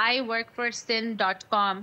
iworkforsindh.com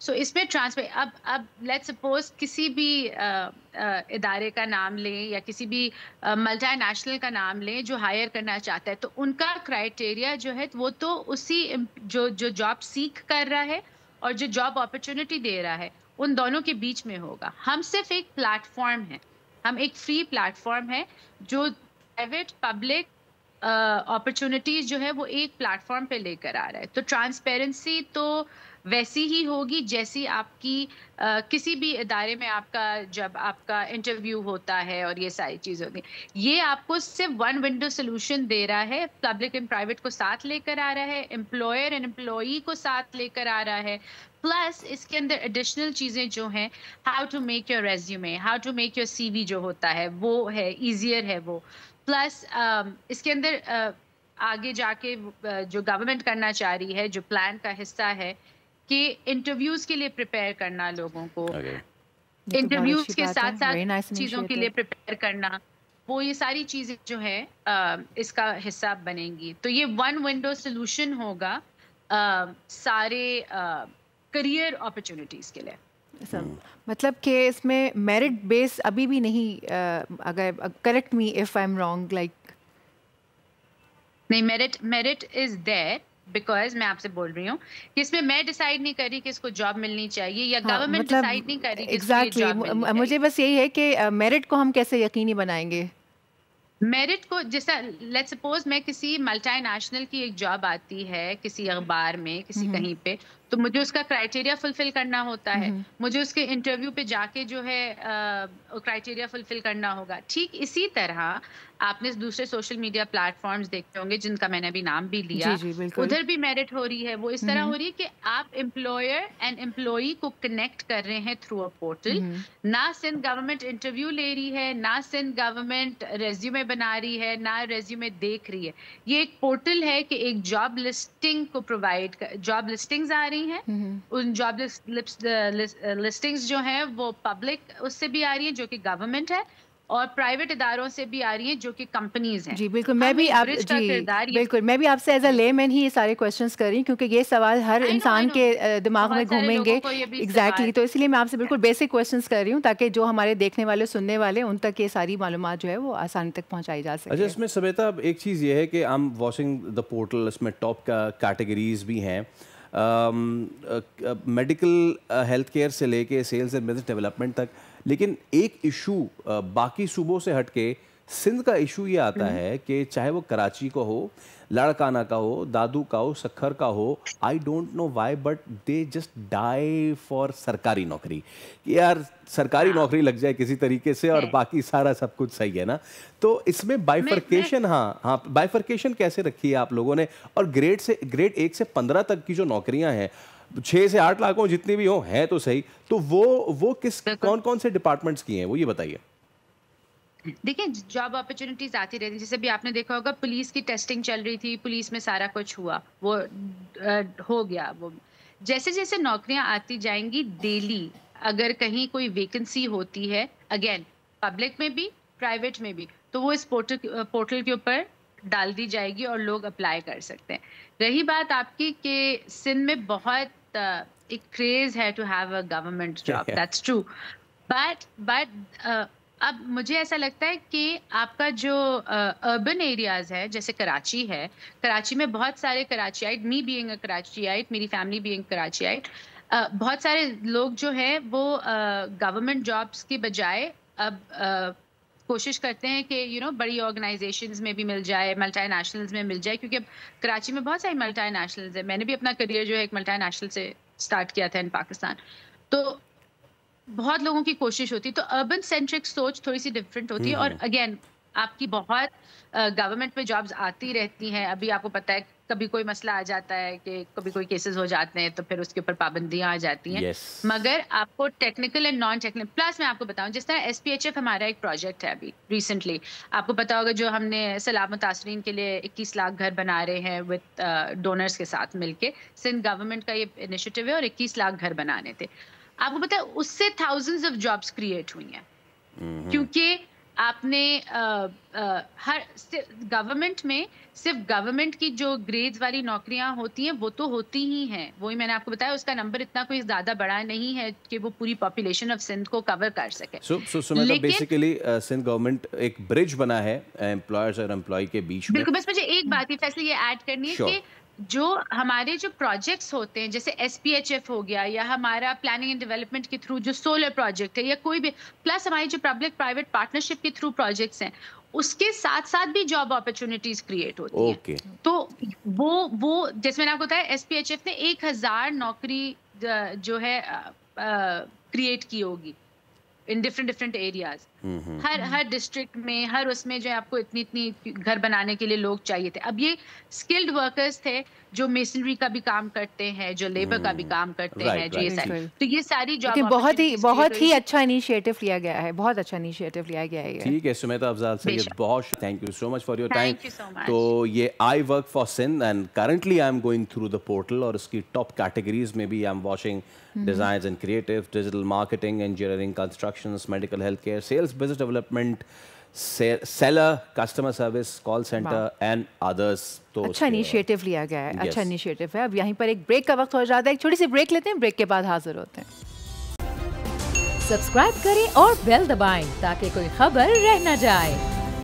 سو اس میں transparent اب let suppose کسی بھی ادارے کا نام لیں یا کسی بھی ملٹی نیشنل کا نام لیں جو ہائر کرنا چاہتا ہے, تو ان کا کرائٹیریا جو ہے وہ تو اسی جو جاب سیکھ کر رہا ہے اور جو جاب اپرچونٹی دے رہا ہے ان دونوں کے بیچ میں ہوگا. ہم صرف ایک پلیٹ فارم ہے, ہم ایک فری پلیٹ فارم ہے جو پرائیویٹ پبلک اپرچونٹیز جو ہے وہ ایک پلیٹ فارم پہ لے کر آ رہا ہے. تو ٹرانسپیرنسی تو ویسی ہی ہوگی جیسی آپ کی کسی بھی ادارے میں آپ کا جب آپ کا انٹرویو ہوتا ہے اور یہ ساری چیزیں ہوتی ہیں. یہ آپ کو صرف ون ونڈو سولوشن دے رہا ہے, پبلک اینڈ پرائیویٹ کو ساتھ لے کر آ رہا ہے, امپلائر اینڈ امپلائی کو ساتھ لے کر آ رہا ہے. پلس اس کے اندر ایڈیشنل چیزیں جو ہیں, how to make your resume, how to make your C V جو ہوتا ہے وہ ہے ایزیئر ہے وہ. پلس اس کے اندر آگے جا کے جو گورنمنٹ کرنا چاہ رہی ہے, جو پلان کا حصہ ہے کہ انٹرویوز کے لیے پریپیئر کرنا لوگوں کو, انٹرویوز کے ساتھ ساتھ چیزوں کے لیے پریپیئر کرنا, وہ یہ ساری چیزیں جو ہے اس کا حصہ بنیں گی. تو یہ ون ونڈو سولوشن ہوگا سارے کریئر اپرچونٹیز کے لیے. مطلب کہ اس میں میرٹ بیس ابھی بھی نہیں, اگر correct me if I am wrong, like نہیں, میرٹ از دیر بیکاز میں آپ سے بول رہی ہوں کہ اس میں میں ڈیسائیڈ نہیں کر رہی کہ اس کو جاب ملنی چاہیے یا گورنمنٹ ڈیسائیڈ نہیں کر رہی کہ اس کو جاب ملنی چاہیے. مجھے بس یہی ہے کہ میرٹ کو ہم کیسے یقینی بنائیں گے. میرٹ کو جیسا لیٹ سپوز میں کسی ملٹی نیشنل کی ایک جاب آتی ہے کسی اخبار میں کسی کہیں پہ, تو مجھے اس کا کرائٹیریا فلفل کرنا ہوتا ہے, مجھے اس کے انٹرویو پہ جا کے جو ہے کرائٹیریا فلفل کرنا ہوگا. ٹھیک اسی طرح آپ نے دوسرے سوشل میڈیا پلیٹ فارمز دیکھتے ہوں گے جن کا میں نے ابھی نام بھی لیا, ادھر بھی میرٹ ہو رہی ہے. وہ اس طرح ہو رہی ہے کہ آپ امپلائر اینڈ امپلائی کو کنیکٹ کر رہے ہیں تھرو اے پورٹل. نہ سندھ گورنمنٹ انٹرویو لے رہی ہے, نہ سندھ گورنمنٹ ریزیومے بنا رہی ہے, نہ ریزیومے دیکھ رہی ہے. یہ ایک پورٹل ہے کہ ایک جاب لسٹنگ کو پرووائڈ, جاب لسٹنگز آ رہی ہیں, ان جاب لسٹنگز جو ہیں وہ پبلک اس سے بھی آ رہی ہیں جو کہ گورنمنٹ ہے, اور پرائیویٹ اداروں سے بھی آ رہی ہیں جو کہ کمپنیز ہیں. جی بالکل, میں بھی آپ سے ایز اے لے مین ہی یہ سارے کوشچنس کر رہی ہوں کیونکہ یہ سوال ہر انسان کے دماغ میں گھومیں گے. ایگزیکٹلی, تو اس لیے میں آپ سے بالکل بیسک کوشچنس کر رہی ہوں تاکہ جو ہمارے دیکھنے والے سننے والے ان تک یہ ساری معلومات جو ہے وہ آسانی تک پہنچائی جا سکے. اچھا, اس میں سمیتا ایک چیز یہ ہے کہ ہم واچنگ دا پورٹل, اس میں ٹاپ کا کیٹیگریز بھی ہیں, میڈیکل ہیلتھ کیئر سے لے کے سیلز اینڈ بزنس ڈیولپمنٹ تک. لیکن ایک ایشو باقی صوبوں سے ہٹ کے سندھ کا ایشو یہ آتا ہے کہ چاہے وہ کراچی کا ہو, لاڑکانہ کا ہو, دادو کا ہو, سکھر کا ہو, I don't know why but they just die for سرکاری نوکری, کہ یار سرکاری نوکری لگ جائے کسی طریقے سے اور باقی سارا سب کچھ صحیح ہے نا. تو اس میں بائیفرکیشن, ہاں بائیفرکیشن کیسے رکھی ہے آپ لوگوں نے, اور گریڈ 1 سے 15 تک کی جو نوکریاں ہیں 6 سے 8 لاکھ ہوں جتنی بھی ہوں ہیں تو صحیح, تو وہ کس کون سے ڈپارٹمنٹس کی ہیں وہ یہ بتائیے. دیکھیں جاب اپرچونیٹیز آتی رہتی, جیسے بھی آپ نے دیکھا ہوگا پولیس کی ٹیسٹنگ چل رہی تھی, پولیس میں سارا کچھ ہوا, وہ ہو گیا. وہ جیسے جیسے نوکریاں آتی جائیں گی ڈیلی, اگر کہیں کوئی ویکنسی ہوتی ہے اگین پبلک میں بھی پرائیویٹ میں بھی, تو وہ اس پورٹل کے اوپر ڈال دی جائے گی اور لوگ اپلائی کر سکتے ہیں. رہی بات آپ کی کہ سندھ میں بہت ایک کریز ہے to have a government job, that's true, but اب مجھے ایسا لگتا ہے کہ آپ کا جو اربن ایریاز ہے جیسے کراچی ہے, کراچی میں بہت سارے کراچیائٹ, می بینگ اے کراچیائٹ, میری فیملی بینگ کراچیائٹ, بہت سارے لوگ جو ہیں وہ گورنمنٹ جابس کے بجائے اب کوشش کرتے ہیں کہ بڑی آرگنائزیشنز میں بھی مل جائے, ملٹی نیشنلز میں مل جائے, کیونکہ اب کراچی میں بہت ساری ملٹی نیشنلز ہیں. میں نے بھی اپنا کریئر جو ہے ایک ملٹی نیشنل سے اسٹارٹ کیا تھا ان پاکستان, تو بہت لوگوں کی کوشش ہوتی ہے. تو اربن سینٹرک سوچ تھوڑی سی ڈفرینٹ ہوتی ہے, اور اگین آپ کی بہت گورنمنٹ میں جابز آتی رہتی ہیں. ابھی آپ کو پتہ ہے کبھی کوئی مسئلہ آ جاتا ہے کہ کبھی کوئی کیسز ہو جاتے ہیں تو پھر اس کے اوپر پابندیاں آ جاتی ہیں. مگر آپ کو technical and non technical, plus میں آپ کو بتاؤں جس طرح SPHF ہمارا ایک پروجیکٹ ہے ابھی ریسنٹلی, آپ کو پتا ہوگا جو ہم نے سیلاب متاثرین کے لیے 21 لاکھ گھر بنا رہے ہیں وتھ ڈونرز کے ساتھ مل کے. سندھ گورنمنٹ کا یہ انیشیٹو ہے اور 21 لاکھ گھر بنانے تھے. آپ کو پتا ہے اس سے تھاؤزنڈز آف جابس کریٹ ہوئی ہیں, کیونکہ آپ نے ہر گورنمنٹ میں صرف گورنمنٹ کی جو گریڈز والی نوکریاں ہوتی ہیں وہ تو ہوتی ہی ہیں, وہی میں نے آپ کو بتایا, اس کا نمبر اتنا کوئی زیادہ بڑا نہیں ہے کہ وہ پوری پاپولیشن آف سندھ کو کور کر سکے. مطلب بیسیکلی سندھ گورنمنٹ ایک برج بنا ہے امپلائرز اور امپلائی کے بیچ میں. بالکل, بس مجھے ایک بات ہی فیصلہ یہ ایڈ کرنی ہے کہ جو ہمارے جو پروجیکٹس ہوتے ہیں جیسے SPHF ہو گیا یا ہمارا پلاننگ اینڈ ڈیولپمنٹ کے تھرو جو سولر پروجیکٹ ہے یا کوئی بھی, پلس ہماری جو پبلک پرائیویٹ پارٹنرشپ کے تھرو پروجیکٹس ہیں, اس کے ساتھ ساتھ بھی جاب اپرچونیٹیز کریٹ ہوتی ہیں. تو وہ جیسے میں نے آپ کو بتایا SPHF نے 1000 نوکری جو ہے کریٹ کی ہوگی in different areas, Hare district میں, ہر اس میں جو ہے آپ کو اتنی گھر بنانے کے لیے لوگ چاہیے تھے. اب یہ اسکلڈ ورکرز تھے جو میسنری کا بھی کام کرتے ہیں, جو لیبر کا بھی کام کرتے ہیں, جو تو یہ ساری جاب بہت ہی اچھا انیشیٹو لیا گیا ہے, بہت اچھا انیشیٹو لیا گیا ہے. ٹھیک ہے سمیتا افضال سید, بہت thank you so much for your time. تو یہ I work for Sindh and currently I am going through the portal, اور اس کی ٹاپ کیٹیگریز میں بھی I am watching designs and creative, digital marketing, engineering, constructions, medical health care, sales, business development, seller, customer service, call centre and others. تو اچھا initiative لیا گیا ہے, اچھا انیشیٹو ہے. اب یہیں پر ایک بریک کا وقت ہو جاتا ہے, ایک چھوٹی سی بریک لیتے ہیں, بریک کے بعد حاضر ہوتے ہیں. سبسکرائب کریں اور بیل دبائیں تاکہ کوئی خبر رہ نہ جائے.